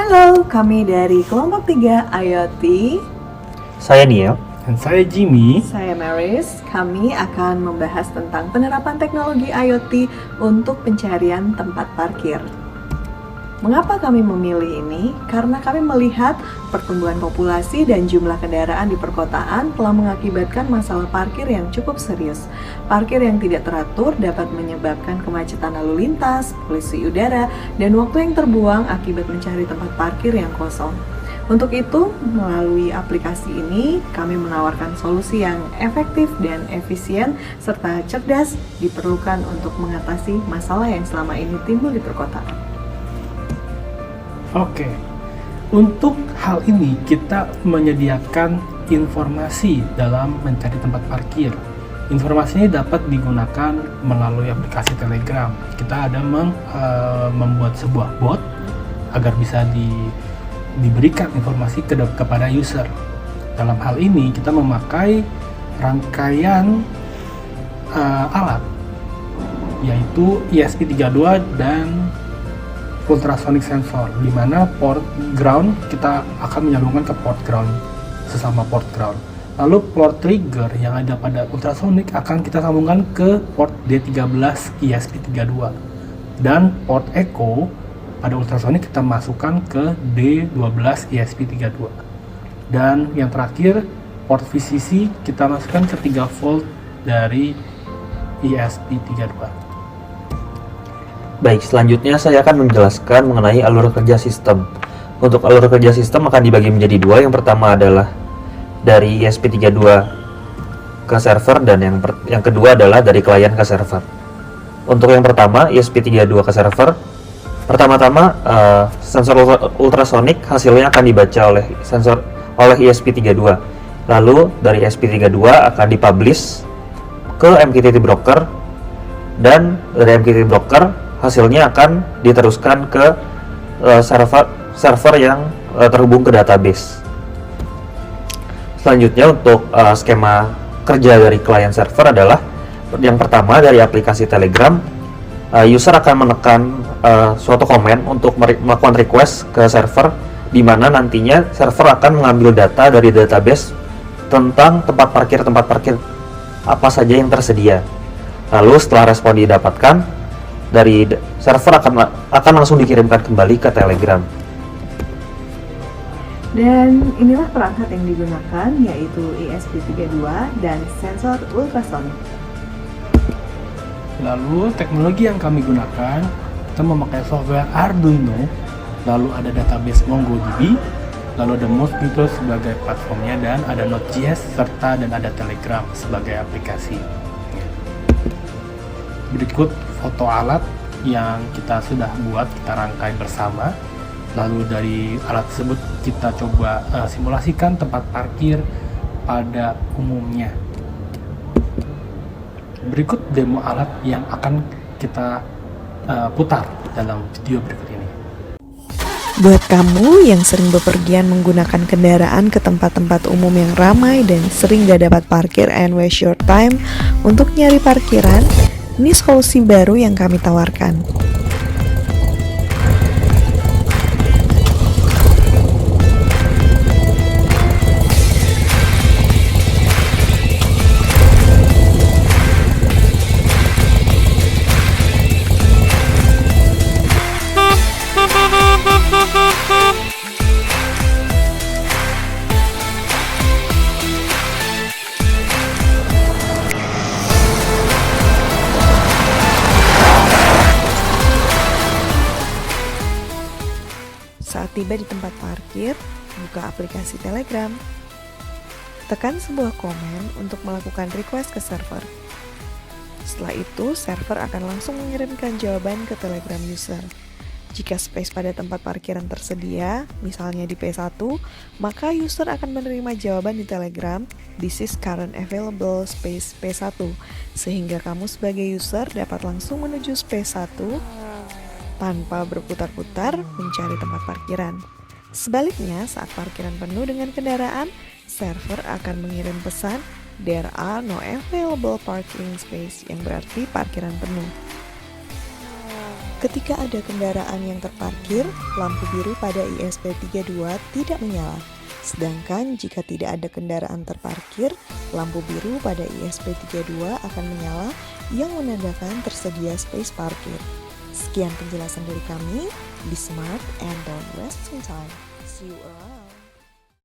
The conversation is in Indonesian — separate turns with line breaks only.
Halo, kami dari kelompok 3 IoT.
Saya Niel.
Dan saya Jimmy.
Saya Maris. Kami akan membahas tentang penerapan teknologi IoT untuk pencarian tempat parkir. Mengapa kami memilih ini? Karena kami melihat pertumbuhan populasi dan jumlah kendaraan di perkotaan telah mengakibatkan masalah parkir yang cukup serius. Parkir yang tidak teratur dapat menyebabkan kemacetan lalu lintas, polusi udara, dan waktu yang terbuang akibat mencari tempat parkir yang kosong. Untuk itu, melalui aplikasi ini, kami menawarkan solusi yang efektif dan efisien serta cerdas diperlukan untuk mengatasi masalah yang selama ini timbul di perkotaan.
Oke, untuk hal ini kita menyediakan informasi dalam mencari tempat parkir. Informasi ini dapat digunakan melalui aplikasi Telegram. Kita ada membuat sebuah bot agar bisa diberikan informasi kepada user. Dalam hal ini kita memakai rangkaian alat, yaitu ESP32 dan ultrasonic sensor, di mana port ground kita akan menyambungkan ke port ground sesama port ground. Lalu port trigger yang ada pada ultrasonic akan kita sambungkan ke port D13 ESP32, dan port echo pada ultrasonic kita masukkan ke D12 ESP32. Dan yang terakhir, port VCC kita masukkan ke 3 volt dari ESP32.
Baik, selanjutnya saya akan menjelaskan mengenai alur kerja sistem. Untuk alur kerja sistem akan dibagi menjadi dua. Yang pertama adalah dari ESP32 ke server, dan yang kedua adalah dari klien ke server. Untuk yang pertama, ESP32 ke server, pertama-tama sensor ultrasonic hasilnya akan dibaca oleh ESP32. Lalu dari ESP32 akan dipublish ke MQTT broker, dan dari MQTT broker hasilnya akan diteruskan ke server yang terhubung ke database. Selanjutnya untuk skema kerja dari klien server adalah yang pertama dari aplikasi Telegram, user akan menekan suatu komen untuk melakukan request ke server, di mana nantinya server akan mengambil data dari database tentang tempat parkir apa saja yang tersedia. Lalu setelah respon didapatkan, dari server akan langsung dikirimkan kembali ke Telegram.
Dan inilah perangkat yang digunakan, yaitu ESP32 dan sensor ultrasonic.
Lalu teknologi yang kami gunakan, kita memakai software Arduino, lalu ada database MongoDB, lalu ada Mosquito sebagai platformnya, dan ada Node.js dan ada Telegram sebagai aplikasi. Berikut foto alat yang kita sudah buat, kita rangkai bersama. Lalu dari alat tersebut kita coba simulasikan tempat parkir pada umumnya. Berikut demo alat yang akan kita putar dalam video berikut ini.
Buat kamu yang sering bepergian menggunakan kendaraan ke tempat-tempat umum yang ramai dan sering gak dapat parkir and waste your time untuk nyari parkiran, ini solusi baru yang kami tawarkan. Saat tiba di tempat parkir, buka aplikasi Telegram. Tekan sebuah komen untuk melakukan request ke server. Setelah itu, server akan langsung mengirimkan jawaban ke Telegram user. Jika space pada tempat parkiran tersedia, misalnya di P1, maka user akan menerima jawaban di Telegram, "This is current available space P1", sehingga kamu sebagai user dapat langsung menuju space 1 tanpa berputar-putar mencari tempat parkiran. Sebaliknya, saat parkiran penuh dengan kendaraan, server akan mengirim pesan, "There are no available parking space", yang berarti parkiran penuh. Ketika ada kendaraan yang terparkir, lampu biru pada ISP32 tidak menyala. Sedangkan jika tidak ada kendaraan terparkir, lampu biru pada ISP32 akan menyala yang menandakan tersedia space parkir. Sekian penjelasan dari kami. Be smart and don't waste time. See you around.